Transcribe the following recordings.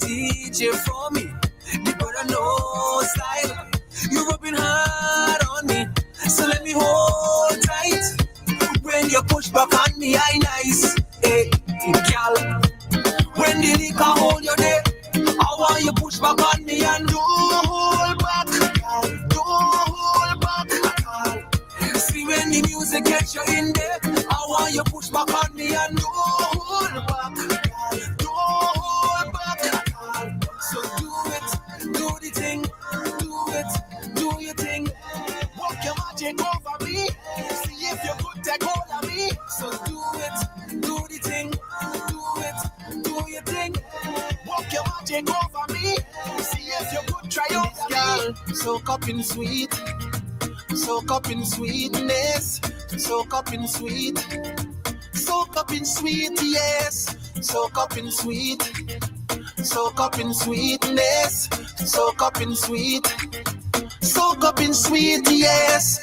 DJ for me. You better know style. You're rubbing hard on me, so let me hold tight. When you push back on me, I nice. Hey, girl. When the liquor hold you there, I want you push back on me and don't hold back. Don't hold back. See when the music gets you in there, I want you push back on me and don't hold back. Don't hold back. So do it, do the thing, do it, do your thing. Walk your magic over me. See if you could take hold of me. So do it, do the thing, do it, do your thing. Walk your magic over me. See if you could try over me. Soak up in sweet, soak up in sweetness, soak up in sweet, soak up in sweet, yes. Soak up in sweet, soak up in sweetness, soak up in sweet, soak up in sweet, yes.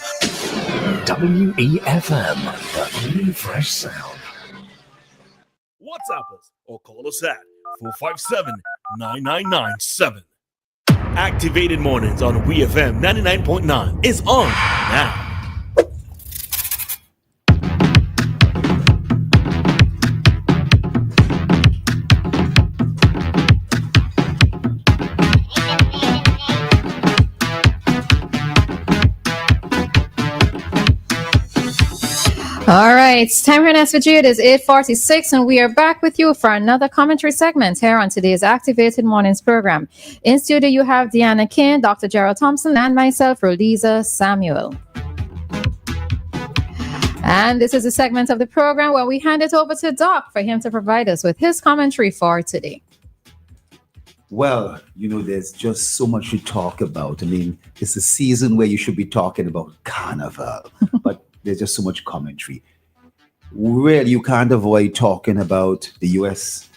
WEFM, the new fresh sound. WhatsApp us or call us at 457-9997. Activated Mornings on WeFM 99.9 is on now. All right, it's time for an SVG. It is 8:46, and we are back with you for another commentary segment here on today's Activated Mornings program. In studio, you have Dianna, Cain, Dr. Gerald Thompson, and myself, Roleza Samuel. And this is a segment of the program where we hand it over to Doc for him to provide us with his commentary for today. Well, there's just so much to talk about. I mean, it's a season where you should be talking about carnival, but there's just so much commentary. Really, you can't avoid talking about the U.S.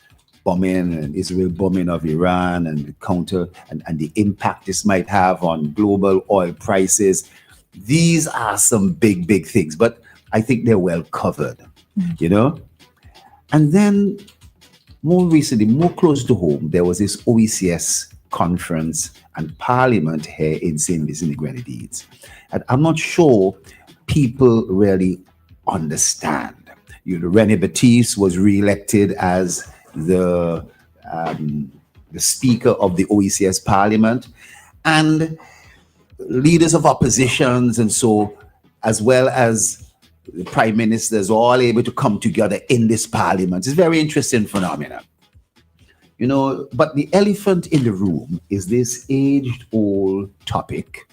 bombing and Israel bombing of Iran and the counter and the impact this might have on global oil prices. These are some big things, but I think they're well covered, And then more recently, more close to home, there was this OECS conference and parliament here in St. Vincent and the Grenadines. And I'm not sure people really understand. René Batiste was re-elected as the speaker of the OECS Parliament, and leaders of oppositions and so, as well as the prime ministers, all able to come together in this parliament. It's a very interesting phenomenon. But the elephant in the room is this age-old topic.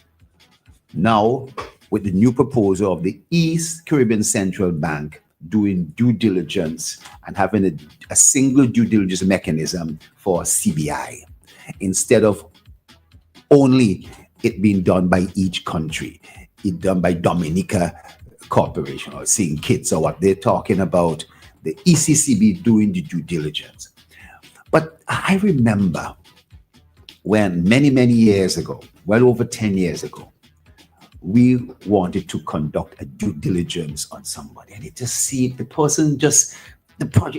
Now, with the new proposal of the East Caribbean Central Bank doing due diligence and having a single due diligence mechanism for CBI, instead of only it being done by each country, it done by Dominica Corporation or St. Kitts or what they're talking about, the ECCB doing the due diligence. But I remember when many years ago, well over 10 years ago, we wanted to conduct a due diligence on somebody, and it just seemed the project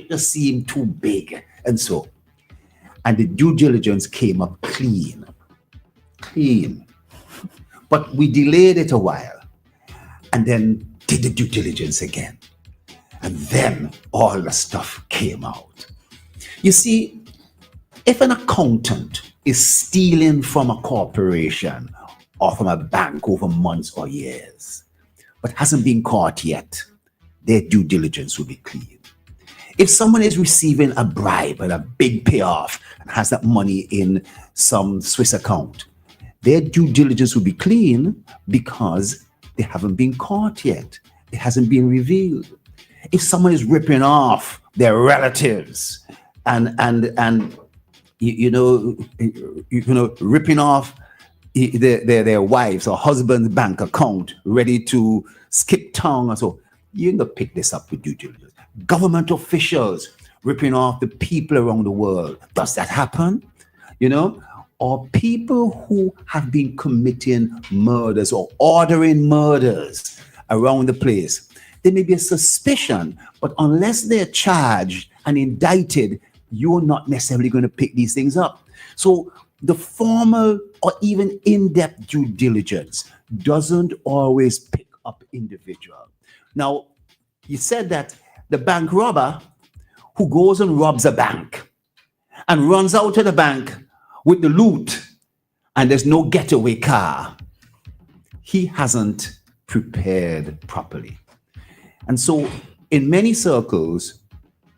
just seemed too big, and the due diligence came up clean, but we delayed it a while, and then did the due diligence again, and then all the stuff came out. You see, if an accountant is stealing from a corporation or from a bank over months or years, but hasn't been caught yet, their due diligence will be clean. If someone is receiving a bribe and a big payoff and has that money in some Swiss account, their due diligence will be clean because they haven't been caught yet. It hasn't been revealed. If someone is ripping off their relatives and ripping off their wives or husband's bank account, ready to skip town and so, you're going to pick this up with due diligence. Government officials ripping off the people around the world. Does that happen? Or people who have been committing murders or ordering murders around the place. There may be a suspicion, but unless they're charged and indicted, you're not necessarily going to pick these things up. So the formal or even in-depth due diligence doesn't always pick up individual. Now, you said that the bank robber who goes and robs a bank and runs out of the bank with the loot and there's no getaway car, he hasn't prepared properly. And so in many circles,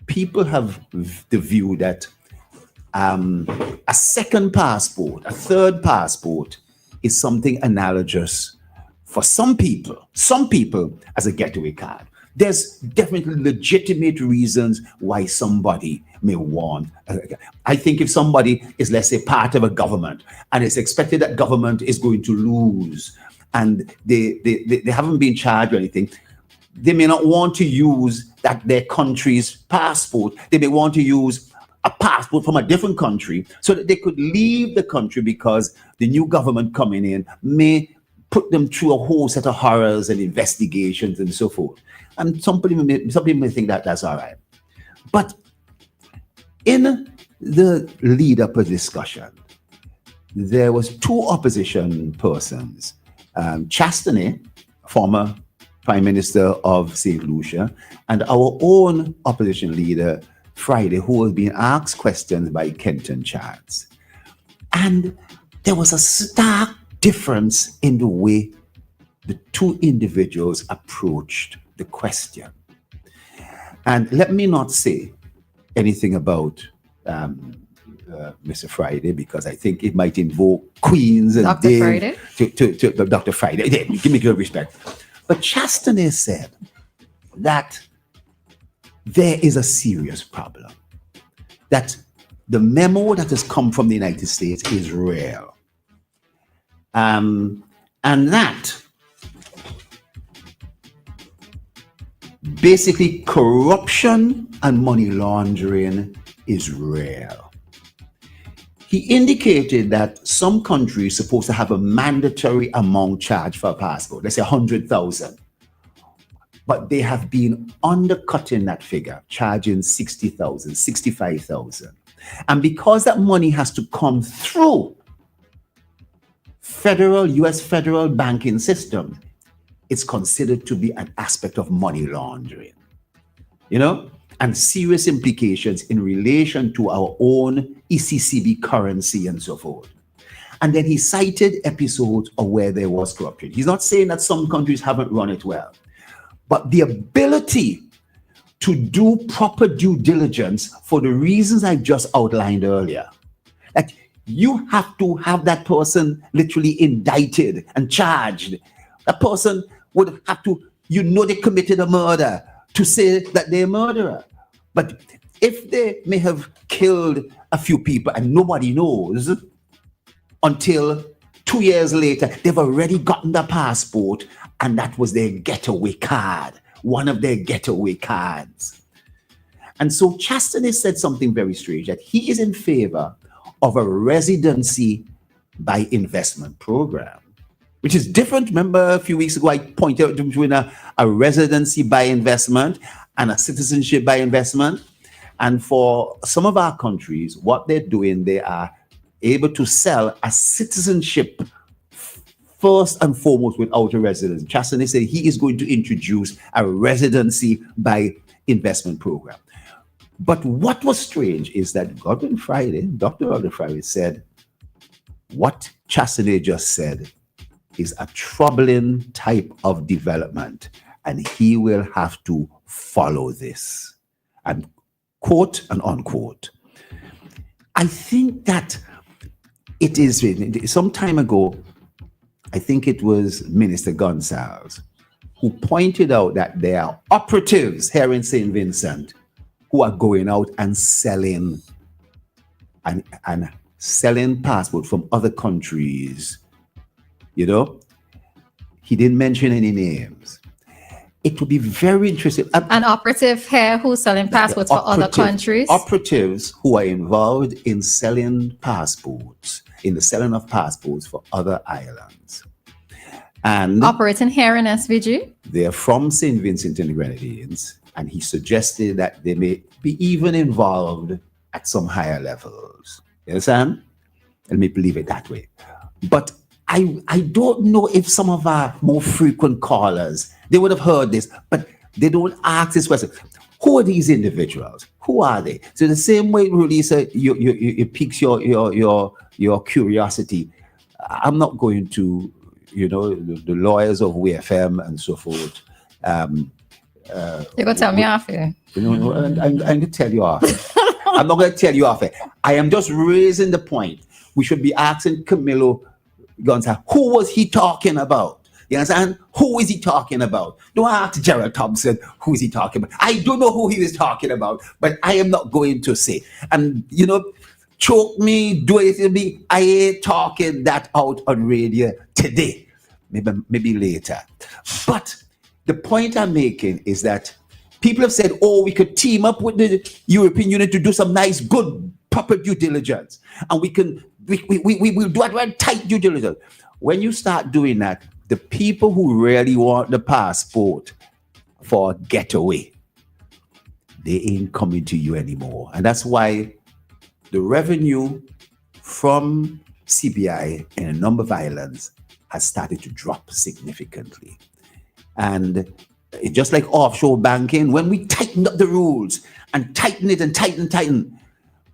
people have the view that a second passport, a third passport is something analogous for some people as a getaway card. There's definitely legitimate reasons why somebody may want. I think if somebody is, let's say, part of a government and it's expected that government is going to lose and they haven't been charged or anything, they may not want to use their country's passport. They may want to use a passport from a different country so that they could leave the country because the new government coming in may put them through a whole set of horrors and investigations and so forth. And some people may think that that's all right. But in the lead-up of discussion, there was two opposition persons, Chastany, former Prime Minister of St. Lucia, and our own opposition leader, Friday, who was being asked questions by Kenton Chance. And there was a stark difference in the way the two individuals approached the question. And let me not say anything about Mr. Friday, because I think it might invoke Queens and Dr. Dave Friday? to Dr. Friday. Give me good respect. But Chastany said that there is a serious problem, that the memo that has come from the United States is real. And that basically corruption and money laundering is real. He indicated that some countries are supposed to have a mandatory amount charged for a passport, let's say 100,000. But they have been undercutting that figure, charging 60,000, 65,000. And because that money has to come through US federal banking system, it's considered to be an aspect of money laundering, and serious implications in relation to our own ECCB currency and so forth. And then he cited episodes of where there was corruption. He's not saying that some countries haven't run it well, but the ability to do proper due diligence for the reasons I just outlined earlier, that you have to have that person literally indicted and charged. That person would have to, they committed a murder to say that they're a murderer. But if they may have killed a few people and nobody knows until 2 years later, they've already gotten the passport and that was their getaway card, one of their getaway cards. And so Chastany said something very strange, that he is in favor of a residency by investment program, which is different. Remember a few weeks ago, I pointed out between a residency by investment and a citizenship by investment. And for some of our countries, what they're doing, they are able to sell a citizenship first and foremost without a residence. Chastany said he is going to introduce a residency by investment program. But what was strange is that Dr. Godwin Friday said, what Chastany just said is a troubling type of development, and he will have to follow this. And quote and unquote. I think that it is, some time ago, I think it was Minister Gonsalves who pointed out that there are operatives here in St. Vincent who are going out and selling and selling passports from other countries. He didn't mention any names. It would be very interesting. An operative here who's selling passports for other countries. Operatives who are involved in selling passports, in the selling of passports for other islands. And operating here in SVG? They're from St. Vincent and the Grenadines. And he suggested that they may be even involved at some higher levels. You understand? Let me leave it that way. But I don't know if some of our more frequent callers, they would have heard this, but they don't ask this question. Who are these individuals? Who are they? So the same way, Roleza, it piques your curiosity. I'm not going to, the lawyers of WEFM and so forth. You're going to tell me off here. I'm going to tell you off. I'm not going to tell you off. I am just raising the point. We should be asking Camilo Gonzalez, who was he talking about? You understand? Who is he talking about? Don't ask Gerald Thompson, who is he talking about? I don't know who he was talking about, but I am not going to say. And, choke me, do it to me. I ain't talking that out on radio today. Maybe later. But the point I'm making is that people have said, we could team up with the European Union to do some nice, good, proper due diligence. And we will do it right tight due diligence. When you start doing that, the people who really want the passport for getaway, they ain't coming to you anymore. And that's why the revenue from CBI in a number of islands has started to drop significantly. And just like offshore banking, when we tighten up the rules and tighten it and tighten,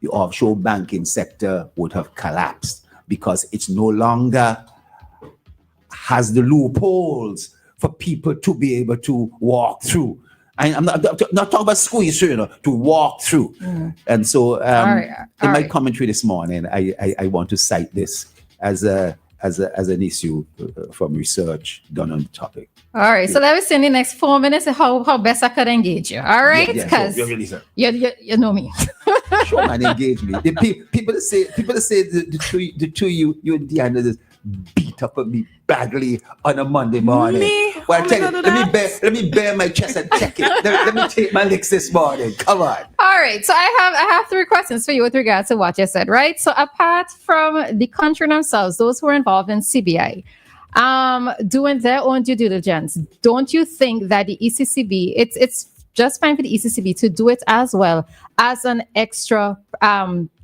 the offshore banking sector would have collapsed because it's no longer has the loopholes for people to be able to walk through. I'm not talking about squeeze through, to walk through. And so in my commentary this morning, I want to cite this as an issue from research done on the topic. All right, so let me see in the next 4 minutes how best I could engage you. All right, because you know me. Sure, man, engage me. People say the two you and Dianna just beat up on me badly on a Monday morning. Me? Well, I tell you, let me bare my chest and check it. Let me take my licks this morning. Come on. All right, so I have 3 questions for you with regards to what you said, right? So apart from the country themselves, those who are involved in CBI, doing their own due diligence, don't you think that the ECCB, it's just fine for the ECCB to do it as well as an extra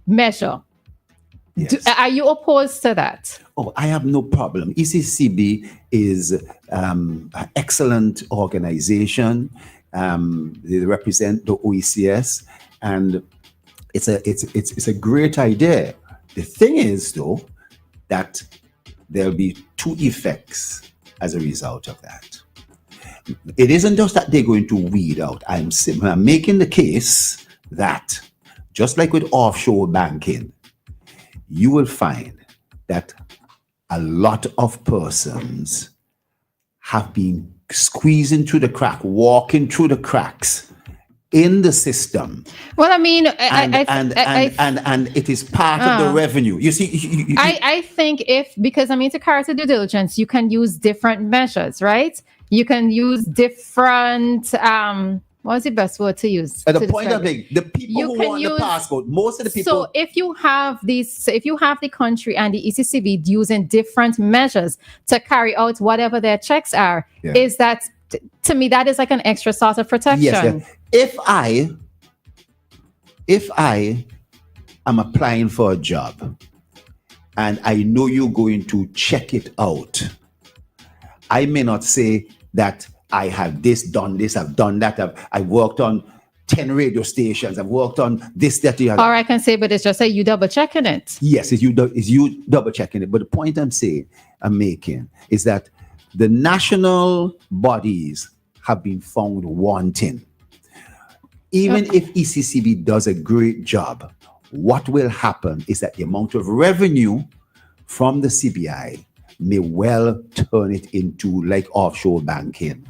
measure? Yes. Are you opposed to that? Oh, I have no problem. ECCB is an excellent organization. They represent the OECS, and it's a great idea. The thing is, though, that there'll be 2 effects as a result of that. It isn't just that they're going to weed out. I'm making the case that, just like with offshore banking, you will find that a lot of persons have been squeezing through the crack, walking through the cracks in the system. Well, I mean, and it is part of the revenue. You see, I think because to carry out due diligence, you can use different measures, right? You can use different. What's the best word to use? At the point of the people who want the passport, most of the people. So if you have the country and the ECCB using different measures to carry out whatever their checks are, is that, to me, that is like an extra source of protection. Yes. If I am applying for a job and I know you're going to check it out, I may not say that I have done this, I've done that, I've worked on 10 radio stations, I've worked on this, that, the other. Or I can say, but it's just you double checking it. Yes, it's you double checking it. But the point I'm making is that the national bodies have been found wanting. Even if ECCB does a great job, what will happen is that the amount of revenue from the CBI may well turn it into like offshore banking.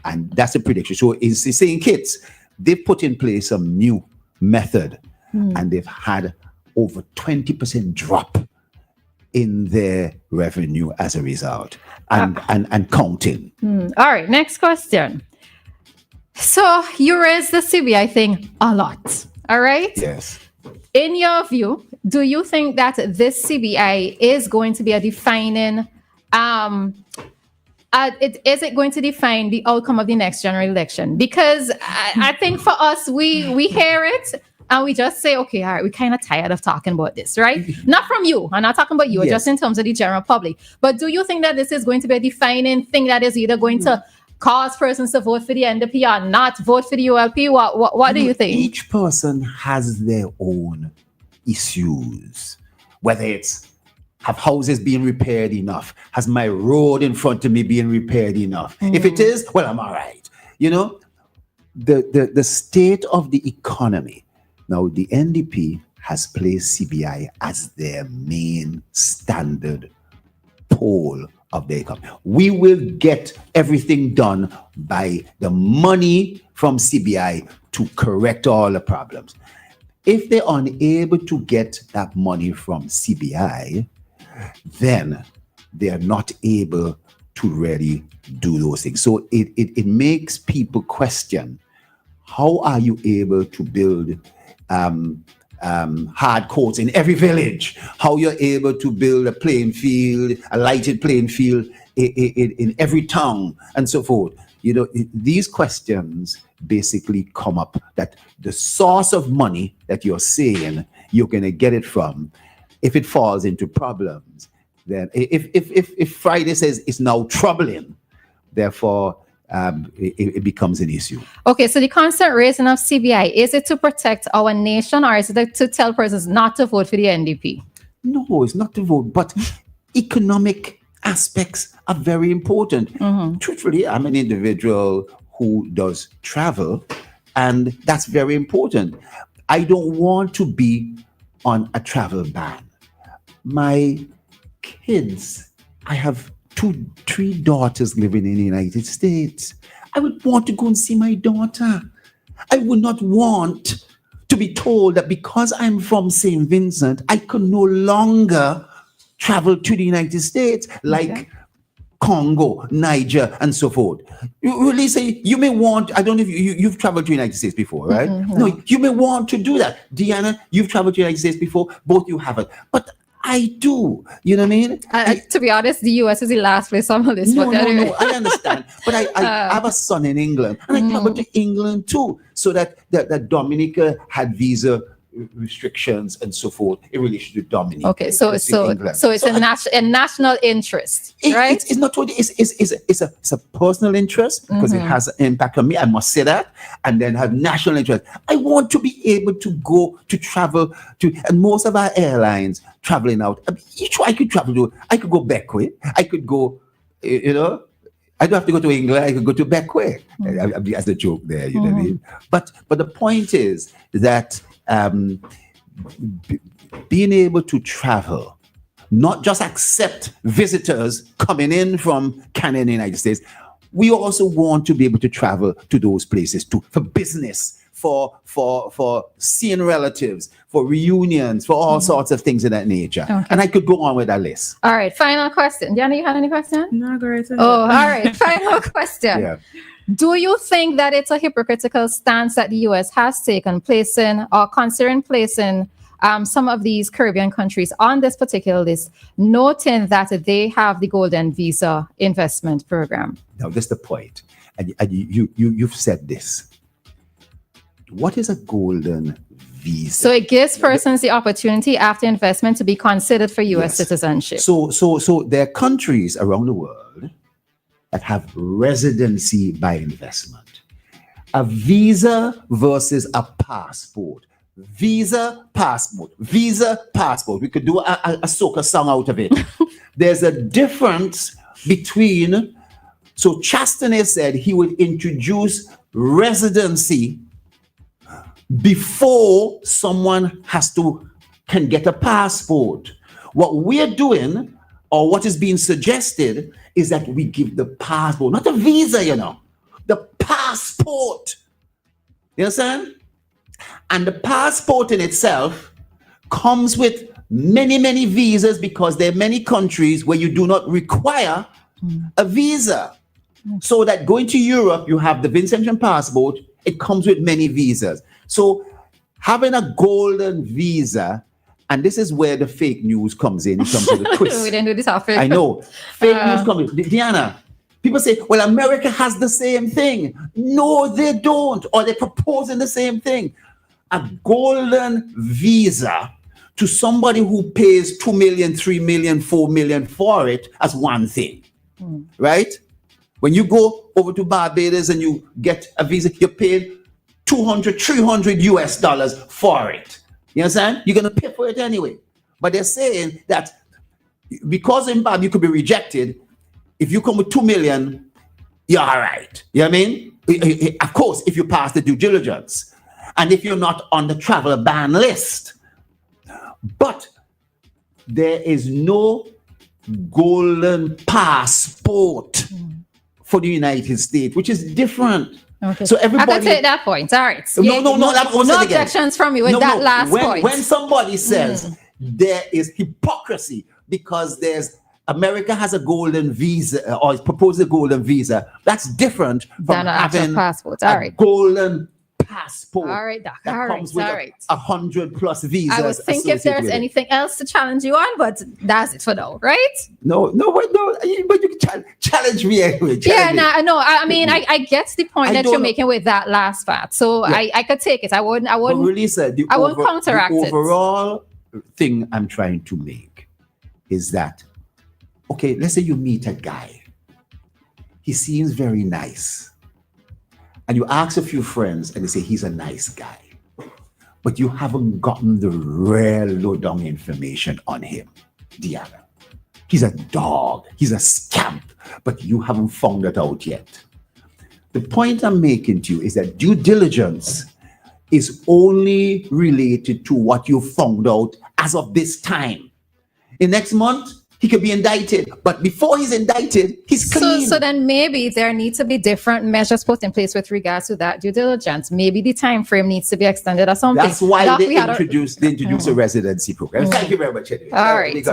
And that's a prediction. So it's saying, kids, they've put in place some new method and they've had over 20% drop in their revenue as a result and counting. All right, next question. So you raised the CBI thing a lot, all right? Yes. In your view, do you think that this CBI is going to be a defining is it going to define the outcome of the next general election? Because I think for us, we hear it and we just say, okay, all right, we're kind of tired of talking about this, right? Not from you. I'm not talking about you, Yes. just in terms of the general public. But do you think that this is going to be a defining thing that is either going to cause persons to vote for the NDP or not vote for the ULP? What do you think? Each person has their own issues, whether it's have houses being repaired enough? Has my road in front of me being repaired enough? If it is, well, I'm all right. You know, the state of the economy. Now, the NDP has placed CBI as their main standard pole of the economy. We will get everything done by the money from CBI to correct all the problems. If they're unable to get that money from CBI, then they are not able to really do those things. So it makes people question, how are you able to build hard courts in every village? How you're able to build a playing field, a lighted playing field in every town and so forth? You know, these questions basically come up, that the source of money that you're saying you're going to get it from, if it falls into problems, then if Friday says it's now troubling, therefore it becomes an issue. Okay, so the constant raising of CBI, is it to protect our nation, or is it to tell persons not to vote for the NDP? No, it's not to vote, but economic aspects are very important. Truthfully, I'm an individual who does travel, and that's very important. I don't want to be on a travel ban. My kids, I have 3 daughters living in the United States. I would want to go and see my daughter. I would not want to be told that because I'm from St. Vincent, I could no longer travel to the United States like Congo, Niger, and so forth. You really say, you may want, I don't know if you've traveled to the United States before, right? No, you may want to do that. Dianna, you've traveled to the United States before, both you haven't. But I do, you know what I mean? To be honest, the US is the last place on the list. No, I understand. But I have a son in England, and I traveled to England too, so that Dominica had visa restrictions and so forth in relation to Dominica. Okay, so it's a national interest, right? It's not totally. It's a personal interest because it has an impact on me. I must say that, and then have national interest. I want to be able to go to travel to, and most of our airlines traveling out. I mean, I could travel to. I could go Beckway. I could go. You know, I don't have to go to England. I could go to Beckway. As a joke there, you know what I mean? But the point is that. Being able to travel, not just accept visitors coming in from Canada and the United States, we also want to be able to travel to those places too, for business, for seeing relatives, for reunions, for all sorts of things of that nature. Okay. And I could go on with that list. All right, final question. Dianna, you had any question? No, great. Oh, all right, final question. Yeah. Do you think that it's a hypocritical stance that the U.S. has taken, placing or considering placing some of these Caribbean countries on this particular list, noting that they have the Golden Visa investment program? Now, that's the point. And you've said this. What is a Golden Visa? So it gives persons the opportunity after investment to be considered for U.S. citizenship. So there are countries around the world that have residency by investment. A visa versus a passport. Visa, passport. Visa, passport. We could do a soca song out of it. There's a difference between, so Chastanet said he would introduce residency before someone can get a passport. What we're doing, or what is being suggested, is that we give the passport, not a visa, you know, the passport. You understand? And the passport in itself comes with many, many visas, because there are many countries where you do not require a visa. So that going to Europe, you have the Vincentian passport, it comes with many visas. So having a golden visa, and this is where the fake news comes in. It comes with a twist. We didn't do this often. I know. Fake news comes in. Dianna, people say, well, America has the same thing. No, they don't. Or they're proposing the same thing. a golden visa to somebody who pays 2 million, 3 million, 4 million for it as one thing, right? When you go over to Barbados and you get a visa, you're paying 200, 300 US dollars for it. You understand? You're going to pay for it anyway. But they're saying that because in Barbados you could be rejected, if you come with 2 million, you're all right. You know what I mean? Of course, if you pass the due diligence and if you're not on the travel ban list. But there is no golden passport for the United States, which is different. Okay. So everybody, I can take that point. All right. No objections from you with that last point. When somebody says there is hypocrisy because America has a golden visa or is proposed a golden visa, that's different from having passports. All right. Golden passport. All right, Doc. That All comes right. with 100 plus visas. I was thinking if there's anything else to challenge you on, but that's it for now, right? No, but you can challenge me anyway. No. I mean, I get the point that you're making with that last part, so yeah. I could take it. I wouldn't. But Roleza, I wouldn't counteract it. The overall thing I'm trying to make is that, okay, let's say you meet a guy. He seems very nice. And you ask a few friends and they say he's a nice guy. But you haven't gotten the real low-down information on him, Dianna. He's a dog. He's a scamp. But you haven't found it out yet. The point I'm making to you is that due diligence is only related to what you found out as of this time. In next month, he could be indicted, but before he's indicted, he's clean. So then maybe there need to be different measures put in place with regards to that due diligence. Maybe the time frame needs to be extended or something. That's why they introduced a residency program. Thank you very much, anyway. All right.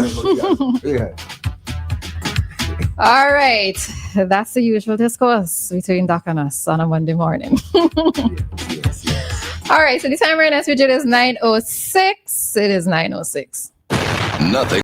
All right. That's the usual discourse between Doc and us on a Monday morning. Yes. All right. So the time right now is 9:06. It is 9:06. Nothing.